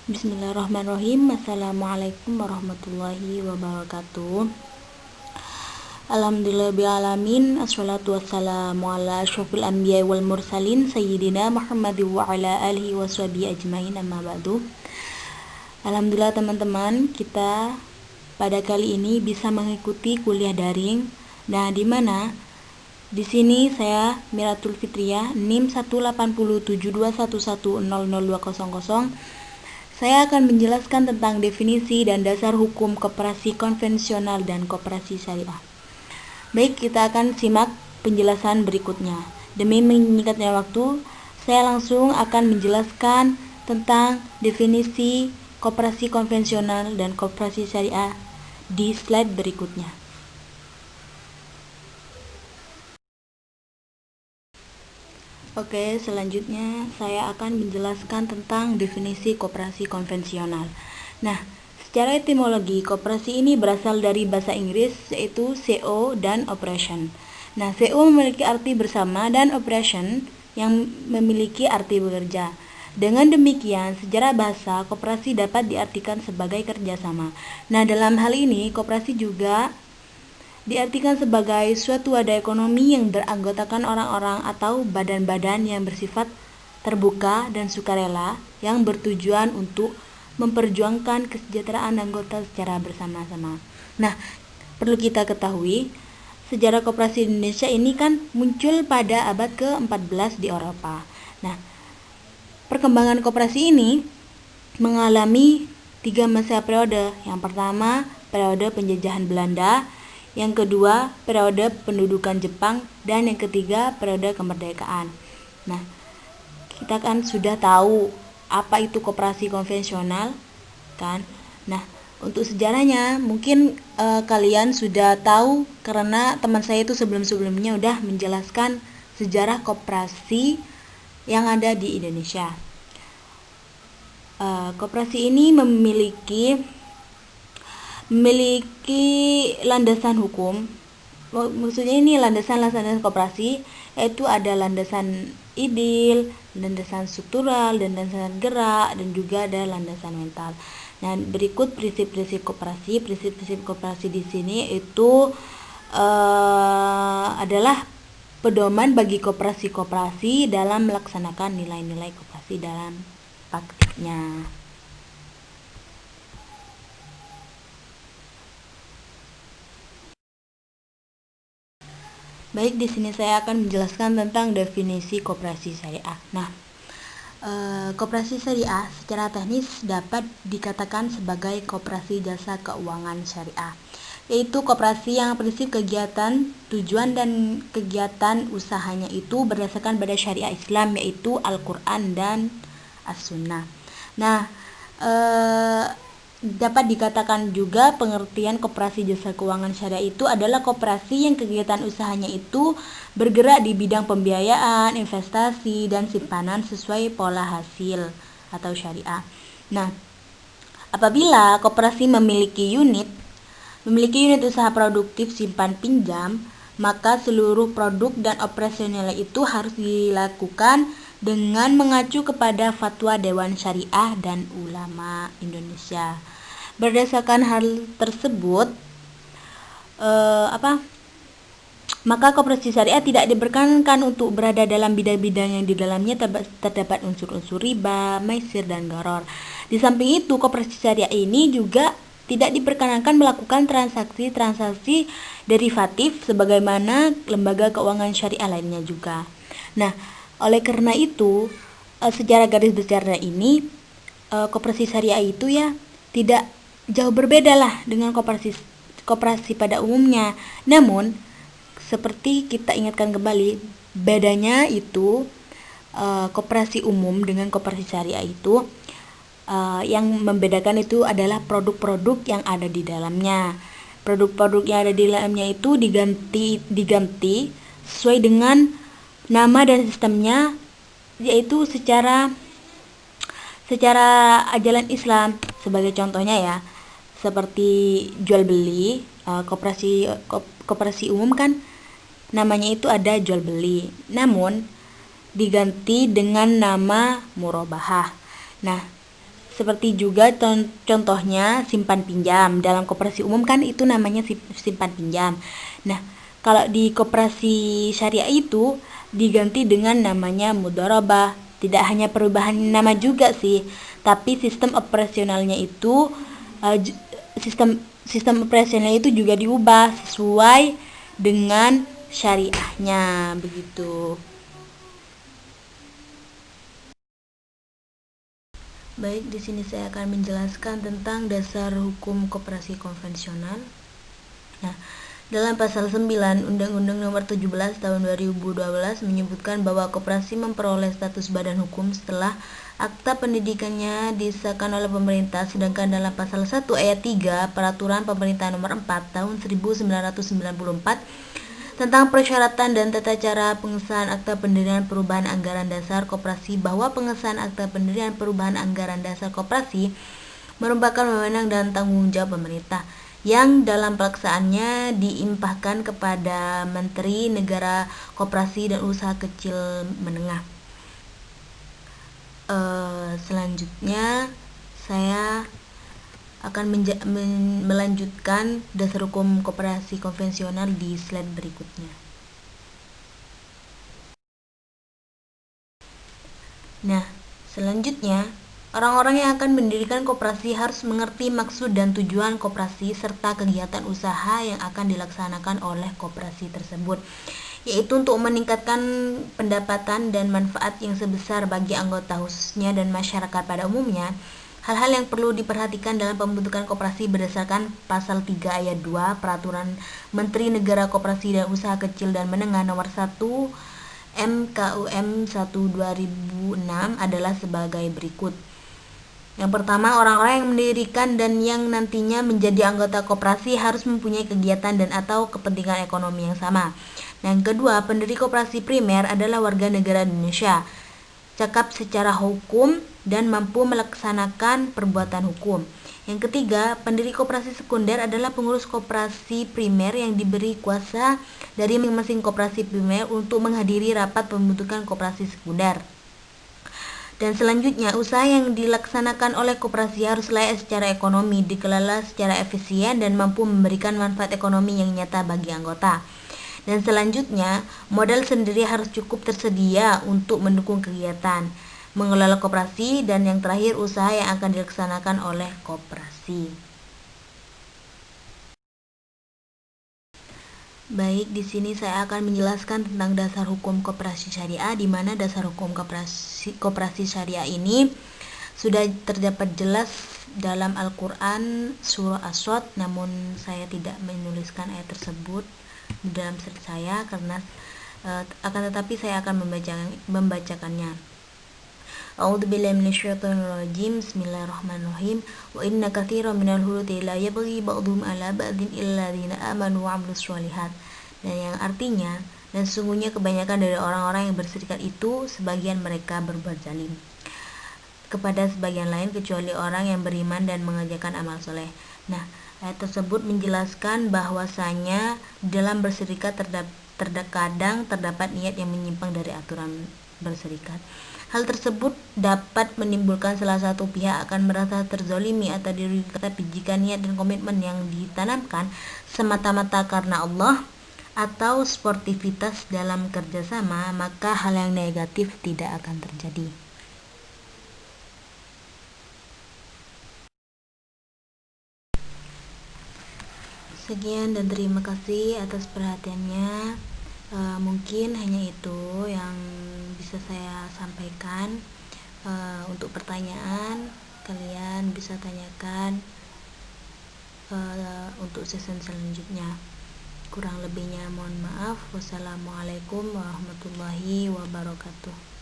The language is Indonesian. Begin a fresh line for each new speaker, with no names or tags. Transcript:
Bismillahirrahmanirrahim. Assalamualaikum warahmatullahi wabarakatuh. Alhamdulillahirrahmanirrahim. Assalatu wassalamu ala asyrafil anbiya wal mursalin Sayyidina Muhammad wa ala alihi wa sahbihi ajmain, amma ba'du. Alhamdulillah teman-teman, kita pada kali ini bisa mengikuti kuliah daring. Nah, di mana di sini saya Miratul Fitriah NIM 1807211002000. Saya akan menjelaskan tentang definisi dan dasar hukum koperasi konvensional dan koperasi syariah. Baik, kita akan simak penjelasan berikutnya. Demi menyingkatnya waktu, saya langsung akan menjelaskan tentang definisi koperasi konvensional dan koperasi syariah di slide berikutnya. Oke, selanjutnya saya akan menjelaskan tentang definisi koperasi konvensional. Nah, secara etimologi, koperasi ini berasal dari bahasa Inggris, yaitu CO dan operation. Nah, CO memiliki arti bersama dan operation yang memiliki arti bekerja. Dengan demikian, secara bahasa, koperasi dapat diartikan sebagai kerjasama. Nah, dalam hal ini, koperasi juga diartikan sebagai suatu wadah ekonomi yang beranggotakan orang-orang atau badan-badan yang bersifat terbuka dan sukarela yang bertujuan untuk memperjuangkan kesejahteraan anggota secara bersama-sama. Nah, perlu kita ketahui, sejarah koperasi Indonesia ini kan muncul pada abad ke-14 di Eropa. Nah, perkembangan koperasi ini mengalami 3 masa periode. Yang pertama, periode penjajahan Belanda. Yang kedua, periode pendudukan Jepang, dan yang ketiga, periode kemerdekaan. Nah, kita kan sudah tahu apa itu koperasi konvensional, kan? Nah, untuk sejarahnya mungkin kalian sudah tahu karena teman saya itu sebelum-sebelumnya udah menjelaskan sejarah koperasi yang ada di Indonesia. Koperasi ini memiliki landasan hukum. Maksudnya ini landasan koperasi, yaitu ada landasan idil, landasan struktural, dan landasan gerak, dan juga ada landasan mental. Nah, berikut prinsip-prinsip koperasi. Prinsip-prinsip koperasi di sini itu adalah pedoman bagi koperasi-koperasi dalam melaksanakan nilai-nilai koperasi dalam praktiknya. Baik, di sini saya akan menjelaskan tentang definisi koperasi syariah. Nah, koperasi syariah secara teknis dapat dikatakan sebagai koperasi jasa keuangan syariah, yaitu koperasi yang prinsip kegiatan, tujuan, dan kegiatan usahanya itu berdasarkan pada syariah Islam, yaitu Al-Quran dan As-Sunnah. Nah, dapat dikatakan juga pengertian koperasi jasa keuangan syariah itu adalah koperasi yang kegiatan usahanya itu bergerak di bidang pembiayaan, investasi, dan simpanan sesuai pola hasil atau syariah. Nah, apabila koperasi memiliki unit usaha produktif simpan pinjam, maka seluruh produk dan operasionalnya itu harus dilakukan dengan mengacu kepada fatwa Dewan Syariah dan Ulama Indonesia. Berdasarkan hal tersebut, maka koperasi syariah tidak diperkenankan untuk berada dalam bidang-bidang yang di dalamnya terdapat unsur-unsur riba, maisir, dan gharar. Di samping itu, koperasi syariah ini juga tidak diperkenankan melakukan transaksi-transaksi derivatif sebagaimana lembaga keuangan syariah lainnya juga. Nah, oleh karena itu, secara garis besarnya ini, koperasi syariah itu ya tidak jauh berbeda lah dengan koperasi pada umumnya. Namun, seperti kita ingatkan kembali, bedanya itu koperasi umum dengan koperasi syariah itu yang membedakan itu adalah produk-produk yang ada di dalamnya. Produk-produk yang ada di dalamnya itu diganti sesuai dengan nama dan sistemnya, yaitu secara ajaran Islam. Sebagai contohnya ya, seperti jual beli, koperasi umum kan namanya itu ada jual beli, namun diganti dengan nama murabahah. Nah, Seperti juga contohnya simpan pinjam. Dalam koperasi umum kan itu namanya simpan pinjam. Nah, kalau di koperasi syariah itu diganti dengan namanya mudharabah. Tidak hanya perubahan nama juga sih, tapi sistem operasionalnya itu sistem operasionalnya itu juga diubah sesuai dengan syariahnya begitu. Baik, di sini saya akan menjelaskan tentang dasar hukum koperasi konvensional. Nah, dalam pasal 9 Undang-Undang Nomor 17 Tahun 2012 menyebutkan bahwa koperasi memperoleh status badan hukum setelah akta pendidikannya disahkan oleh pemerintah, sedangkan dalam pasal 1 ayat 3 Peraturan Pemerintah Nomor 4 Tahun 1994 tentang persyaratan dan tata cara pengesahan akta pendirian perubahan anggaran dasar koperasi, bahwa pengesahan akta pendirian perubahan anggaran dasar koperasi merupakan wewenang dan tanggung jawab pemerintah yang dalam pelaksanaannya diimpahkan kepada Menteri Negara Koperasi dan Usaha Kecil Menengah. Selanjutnya saya akan melanjutkan dasar hukum koperasi konvensional di slide berikutnya. Nah, selanjutnya orang-orang yang akan mendirikan koperasi harus mengerti maksud dan tujuan koperasi serta kegiatan usaha yang akan dilaksanakan oleh koperasi tersebut, yaitu untuk meningkatkan pendapatan dan manfaat yang sebesar bagi anggota khususnya dan masyarakat pada umumnya. Hal-hal yang perlu diperhatikan dalam pembentukan koperasi berdasarkan pasal 3 ayat 2 Peraturan Menteri Negara Koperasi dan Usaha Kecil dan Menengah Nomor 1 MKUM 1/2006 adalah sebagai berikut. Yang pertama, orang-orang yang mendirikan dan yang nantinya menjadi anggota koperasi harus mempunyai kegiatan dan atau kepentingan ekonomi yang sama. Yang kedua, pendiri koperasi primer adalah warga negara Indonesia, cakap secara hukum dan mampu melaksanakan perbuatan hukum. Yang ketiga, pendiri koperasi sekunder adalah pengurus koperasi primer yang diberi kuasa dari masing-masing koperasi primer untuk menghadiri rapat pembentukan koperasi sekunder. Dan selanjutnya, usaha yang dilaksanakan oleh koperasi harus layak secara ekonomi, dikelola secara efisien dan mampu memberikan manfaat ekonomi yang nyata bagi anggota. Dan selanjutnya, modal sendiri harus cukup tersedia untuk mendukung kegiatan mengelola koperasi, dan yang terakhir usaha yang akan dilaksanakan oleh koperasi. Baik, di sini saya akan menjelaskan tentang dasar hukum koperasi syariah, di mana dasar hukum koperasi syariah ini sudah terdapat jelas dalam Al-Quran surah As-Sod, namun saya tidak menuliskan ayat tersebut di dalam slide saya karena akan tetapi saya akan membacakannya. A'udzubillahi minasyaitonirrajim. Bismillahirrahmanirrahim. Wa inna katsiran minal huluti la yabghi ba'dhum 'ala ba'din illa alladziina aamanu wa 'amilus shalihat. Dan yang artinya, dan sesungguhnya kebanyakan dari orang-orang yang berserikat itu sebagian mereka berbuat zalim kepada sebagian lain kecuali orang yang beriman dan mengerjakan amal soleh. Nah, ayat tersebut menjelaskan bahwasanya dalam berserikat terkadang terdapat niat yang menyimpang dari aturan berserikat. Hal tersebut dapat menimbulkan salah satu pihak akan merasa terzolimi atau dirugikan, tapi jika niat dan komitmen yang ditanamkan semata-mata karena Allah atau sportivitas dalam kerjasama, maka hal yang negatif tidak akan terjadi. Sekian dan terima kasih atas perhatiannya. Mungkin hanya itu yang bisa saya sampaikan. Untuk pertanyaan kalian bisa tanyakan untuk season selanjutnya. Kurang lebihnya mohon maaf. Wassalamualaikum warahmatullahi wabarakatuh.